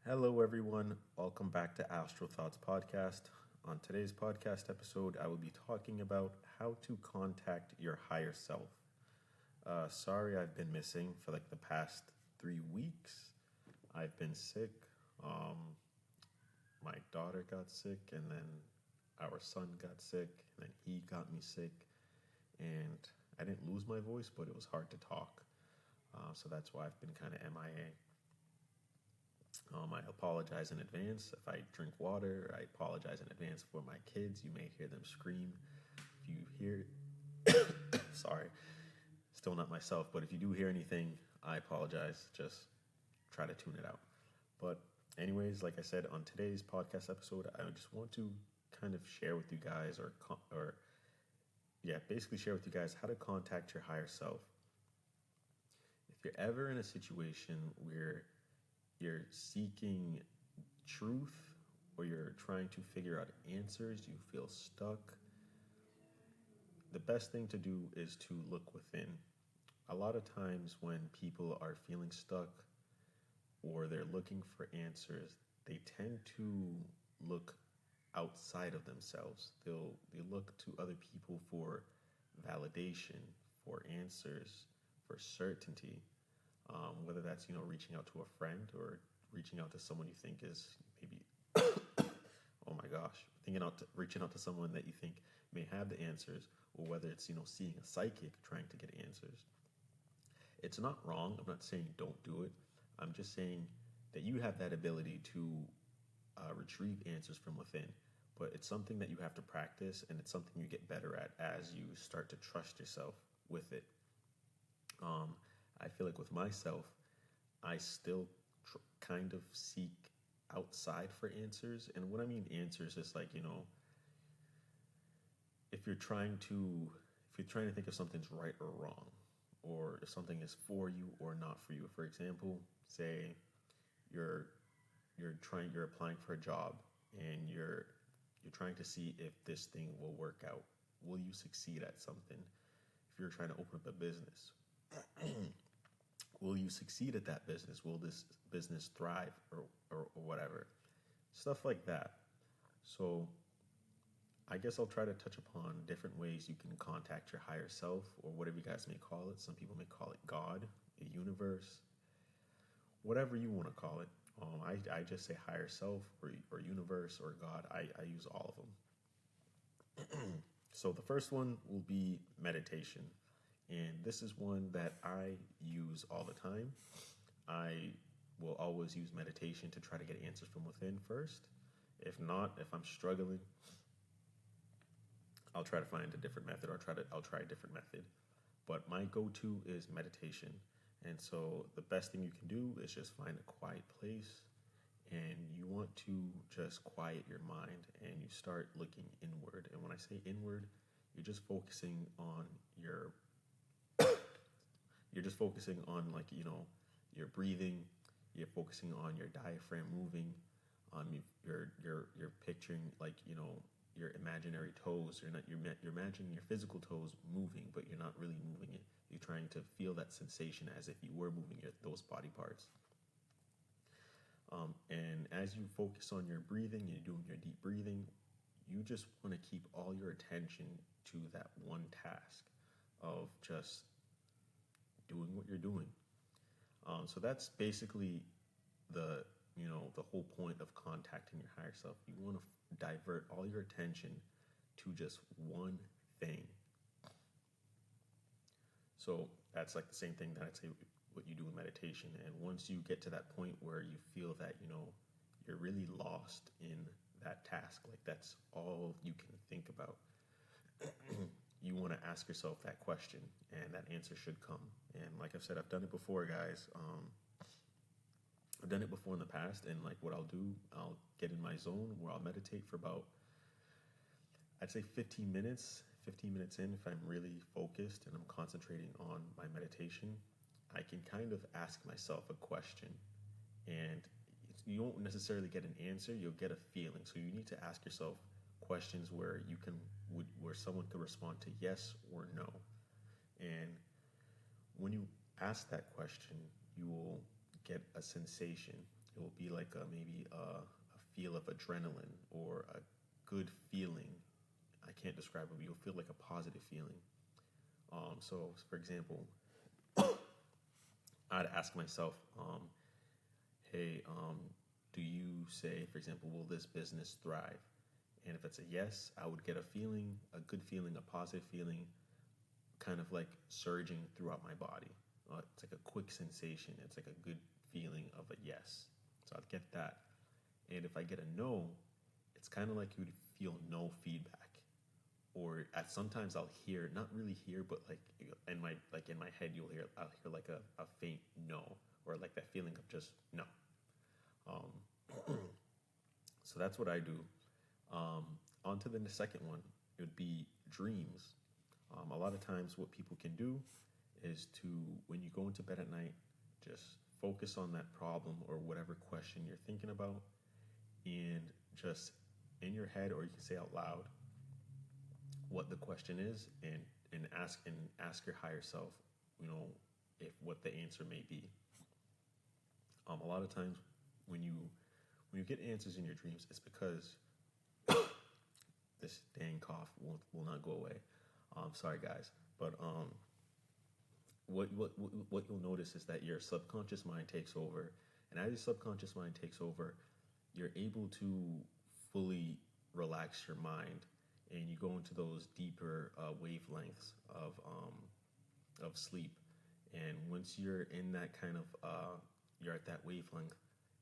Hello, everyone. Welcome back to Astro Thoughts Podcast. On today's podcast episode, I will be talking about how to contact your higher self. Sorry, I've been missing for like the past 3 weeks. I've been sick. My daughter got sick, and then our son got sick, and then he got me sick. And I didn't lose my voice, but it was hard to talk. So that's why I've been kind of MIA. I apologize in advance if I drink water. I apologize in advance for my kids. You may hear them scream. If you hear, sorry, still not myself, but if you do hear anything, I apologize. Just try to tune it out. But anyways, like I said, on today's podcast episode, I just want to kind of share with you guys, basically share with you guys how to contact your higher self. If you're ever in a situation where you're seeking truth or you're trying to figure out answers, you feel stuck, the best thing to do is to look within. A lot of times when people are feeling stuck or they're looking for answers, they tend to look outside of themselves. They look to other people for validation, for answers, for certainty. Whether that's reaching out to a friend or reaching out to someone you think is maybe oh my gosh, reaching out to someone that you think may have the answers, or whether it's seeing a psychic trying to get answers. It's not wrong. I'm not saying don't do it. I'm just saying that you have that ability to retrieve answers from within, but it's something that you have to practice, and it's something you get better at as you start to trust yourself with it. I feel like with myself, I still kind of seek outside for answers. And what I mean answers is like, if you're trying to think if something's right or wrong, or if something is for you or not for you. For example, say you're applying for a job, and you're trying to see if this thing will work out. Will you succeed at something? If you're trying to open up a business, will you succeed at that business? Will this business thrive or whatever? Stuff like that. So I guess I'll try to touch upon different ways you can contact your higher self, or whatever you guys may call it. Some people may call it God, the universe, whatever you want to call it. I just say higher self or universe or God. I use all of them. So the first one will be meditation. And this is one that I use all the time. I will always use meditation to try to get answers from within first. If I'm struggling, I'll try to find a different method, or I'll try a different method. But my go-to is meditation. And so the best thing you can do is just find a quiet place, and you want to just quiet your mind, and you start looking inward. And when I say inward, you're just focusing on your your breathing. You're focusing on your diaphragm moving. You're picturing your imaginary toes. You're imagining your physical toes moving, but you're not really moving it. You're trying to feel that sensation as if you were moving those body parts. And as you focus on your breathing, you're doing your deep breathing, you just want to keep all your attention to that one task of just doing what you're doing. So that's basically the whole point of contacting your higher self. You want to divert all your attention to just one thing. So that's like the same thing that I'd say what you do in meditation. And once you get to that point where you feel that you're really lost in that task, like that's all you can think about, you want to ask yourself that question, and that answer should come. And like I've said, I've done it before, guys. I've done it before in the past, and like what I'll do, I'll get in my zone where I'll meditate for about, I'd say 15 minutes. 15 minutes in, if I'm really focused and I'm concentrating on my meditation, I can kind of ask myself a question. And you won't necessarily get an answer, you'll get a feeling. So you need to ask yourself questions where where someone could respond to yes or no. And when you ask that question, you will get a sensation. It will be like maybe a feel of adrenaline or a good feeling. I can't describe it, but you'll feel like a positive feeling. So, for example, I'd ask myself, hey, do you say, for example, will this business thrive? And if it's a yes, I would get a feeling, a good feeling, a positive feeling, kind of like surging throughout my body. It's like a quick sensation. It's like a good feeling of a yes. So I'd get that. And if I get a no, it's kind of like you would feel no feedback. Or at sometimes I'll hear, not really hear, but like in my head, I'll hear like a faint no, or like that feeling of just no. Um, so that's what I do. On to the second one. It would be dreams. A lot of times, what people can do is to, when you go into bed at night, just focus on that problem or whatever question you're thinking about, and just in your head, or you can say out loud what the question is, and ask your higher self, if what the answer may be. A lot of times, when you get answers in your dreams, it's because this dang cough will not go away. Sorry, guys, but what you'll notice is that your subconscious mind takes over, and as your subconscious mind takes over, you're able to fully relax your mind, and you go into those deeper wavelengths of sleep. And once you're in that kind of you're at that wavelength,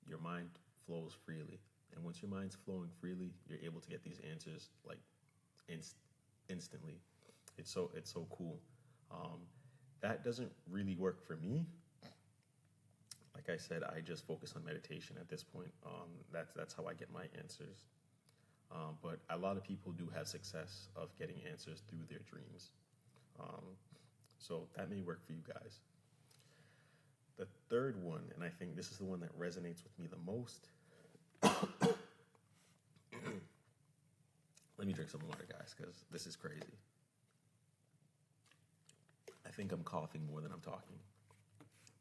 your mind flows freely. And once your mind's flowing freely, you're able to get these answers like instantly. It's so cool. That doesn't really work for me. Like I said, I just focus on meditation at this point. That's how I get my answers. But a lot of people do have success of getting answers through their dreams. So that may work for you guys. The third one, and I think this is the one that resonates with me the most. Let me drink some water, guys, because this is crazy. I think I'm coughing more than I'm talking.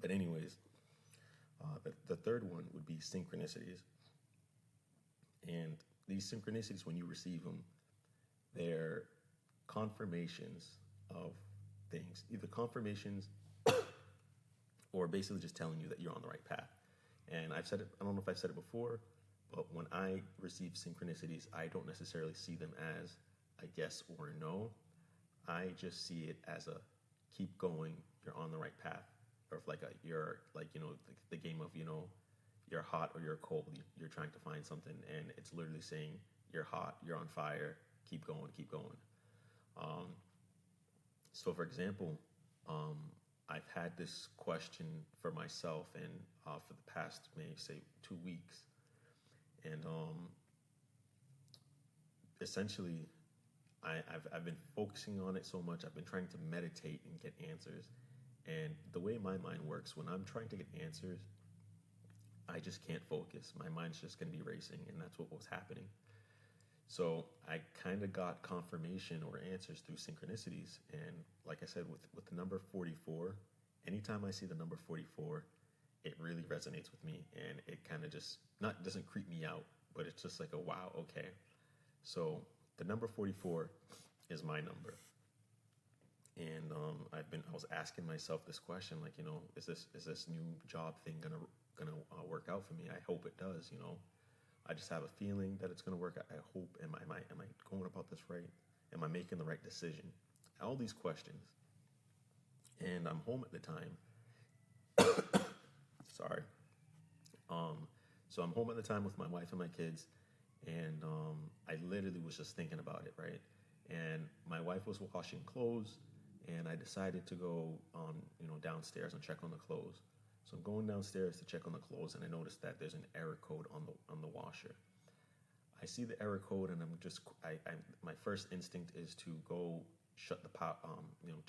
But anyways, the third one would be synchronicities. And these synchronicities, when you receive them, they're confirmations of things. Either confirmations or basically just telling you that you're on the right path. And I've said it, I don't know if I've said it before, but when I receive synchronicities, I don't necessarily see them as a yes or a no. I just see it as a keep going, you're on the right path. Or if you're like, the game of, you're hot or you're cold, you're trying to find something, and it's literally saying you're hot, you're on fire, keep going, keep going. So for example, I've had this question for myself, and for the past, maybe say 2 weeks, and essentially, I've been focusing on it so much. I've been trying to meditate and get answers, and the way my mind works, when I'm trying to get answers, I just can't focus. My mind's just going to be racing, and that's what was happening. So I kind of got confirmation or answers through synchronicities. And like I said, with the number 44, anytime I see the number 44, it really resonates with me. And it kind of just, not doesn't creep me out, but it's just like a wow, okay. So the number 44 is my number. And I was asking myself this question, like, is this new job thing gonna work out for me? I hope it does. I just have a feeling that it's gonna work. I hope. Am I going about this right? Am I making the right decision? All these questions. And I'm home at the time. Sorry. So I'm home at the time with my wife and my kids, and I literally was just thinking about it, right? And my wife was washing clothes, and I decided to go downstairs and check on the clothes. So I'm going downstairs to check on the clothes, and I noticed that there's an error code on the washer. I see the error code, and my first instinct is to go shut the power,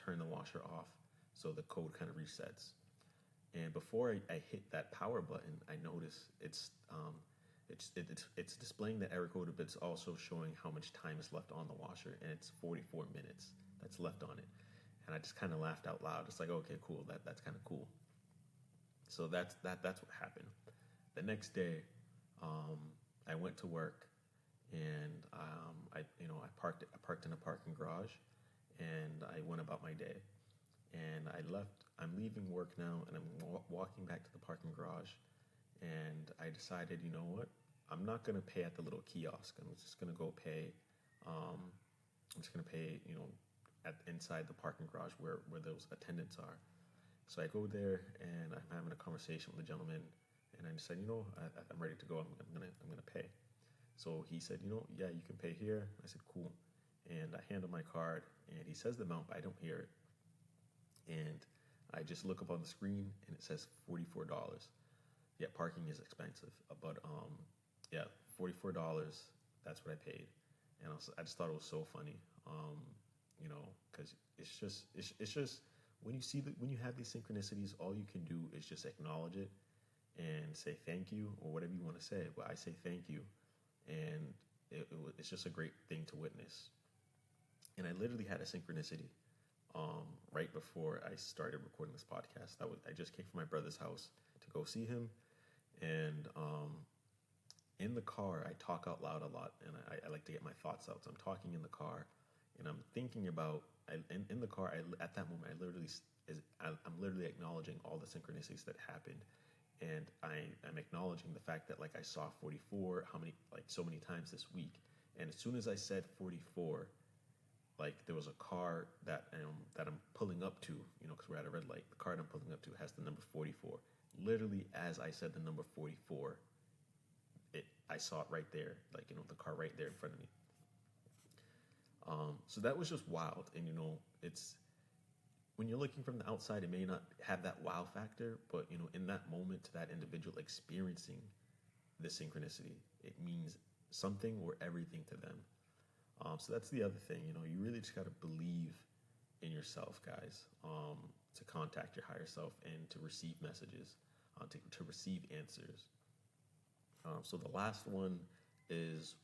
turn the washer off, so the code kind of resets. And before I hit that power button, I notice it's displaying the error code, but it's also showing how much time is left on the washer, and it's 44 minutes that's left on it. And I just kind of laughed out loud. It's like, okay, cool, that's kind of cool. So that's what happened. The next day, um, I went to work, and I parked in a parking garage, and I went about my day. And I left. I'm leaving work now, and I'm walking back to the parking garage, and I decided, you know what? I'm not gonna pay at the little kiosk. I'm just gonna go pay. Um, I'm just gonna pay, at inside the parking garage where those attendants are. So I go there, and I'm having a conversation with the gentleman, and I said, I'm ready to go. I'm gonna pay. So he said, yeah, you can pay here. I said, cool. And I hand him my card, and he says the amount, but I don't hear it. And I just look up on the screen, and it says $44. Yeah, parking is expensive, but yeah, $44. That's what I paid, and I just thought it was so funny, because it's just when you have these synchronicities, all you can do is just acknowledge it and say thank you or whatever you want to say. But I say thank you, and it's just a great thing to witness. And I literally had a synchronicity right before I started recording this podcast. I just came from my brother's house to go see him, and in the car, I talk out loud a lot, and I like to get my thoughts out. So I'm talking in the car, and I'm thinking about. In the car, at that moment, I'm literally acknowledging all the synchronicities that happened, and I'm acknowledging the fact that, like, I saw 44 so many times this week, and as soon as I said 44, like, there was a car that I'm pulling up to, because we're at a red light. The car that I'm pulling up to has the number 44. Literally, as I said the number 44, I saw it right there, like, the car right there in front of me. So that was just wild, and it's when you're looking from the outside, it may not have that wow factor, but in that moment, to that individual experiencing the synchronicity, it means something or everything to them. So that's the other thing, you really just got to believe in yourself, guys, to contact your higher self and to receive messages, to receive answers. So the last one is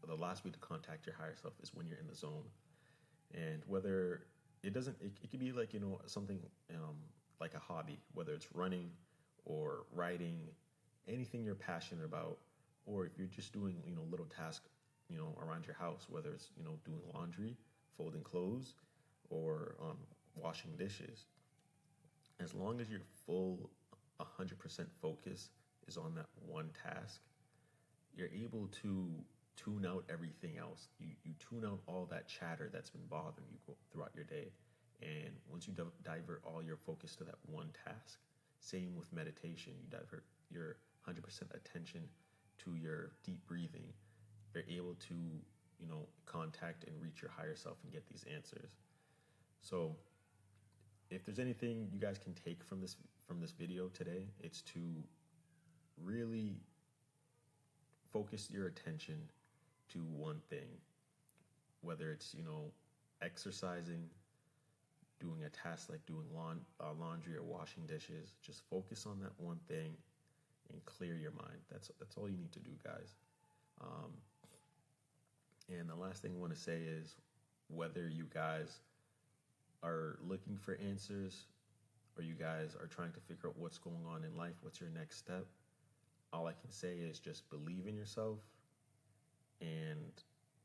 the last way to contact your higher self is when you're in the zone, and whether it could be like something like a hobby, whether it's running or writing, anything you're passionate about, or if you're just doing little tasks around your house, whether it's doing laundry, folding clothes, or washing dishes. As long as your full 100% focus is on that one task, you're able to tune out everything else. You tune out all that chatter that's been bothering you throughout your day. And once you divert all your focus to that one task, same with meditation, you divert your 100% attention to your deep breathing, you're able to, contact and reach your higher self and get these answers. So if there's anything you guys can take from this video today, it's to really focus your attention to one thing, whether it's exercising, doing a task like doing laundry or washing dishes. Just focus on that one thing and clear your mind. That's all you need to do, guys. And the last thing I want to say is, whether you guys are looking for answers or you guys are trying to figure out what's going on in life, what's your next step, all I can say is just believe in yourself, and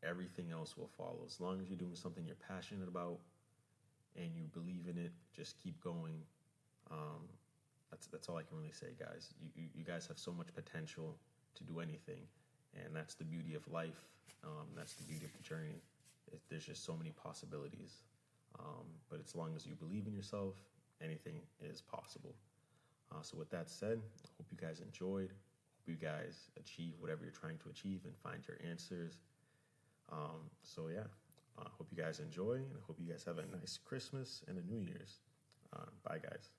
everything else will follow. As long as you're doing something you're passionate about and you believe in it, just keep going. That's all I can really say, guys. You guys have so much potential to do anything, and that's the beauty of life. That's the beauty of the journey. There's just so many possibilities. But as long as you believe in yourself, anything is possible. So with that said, I hope you guys enjoyed. Hope you guys achieve whatever you're trying to achieve and find your answers. So yeah, hope you guys enjoy, and I hope you guys have a nice Christmas and a New Year's. Bye, guys.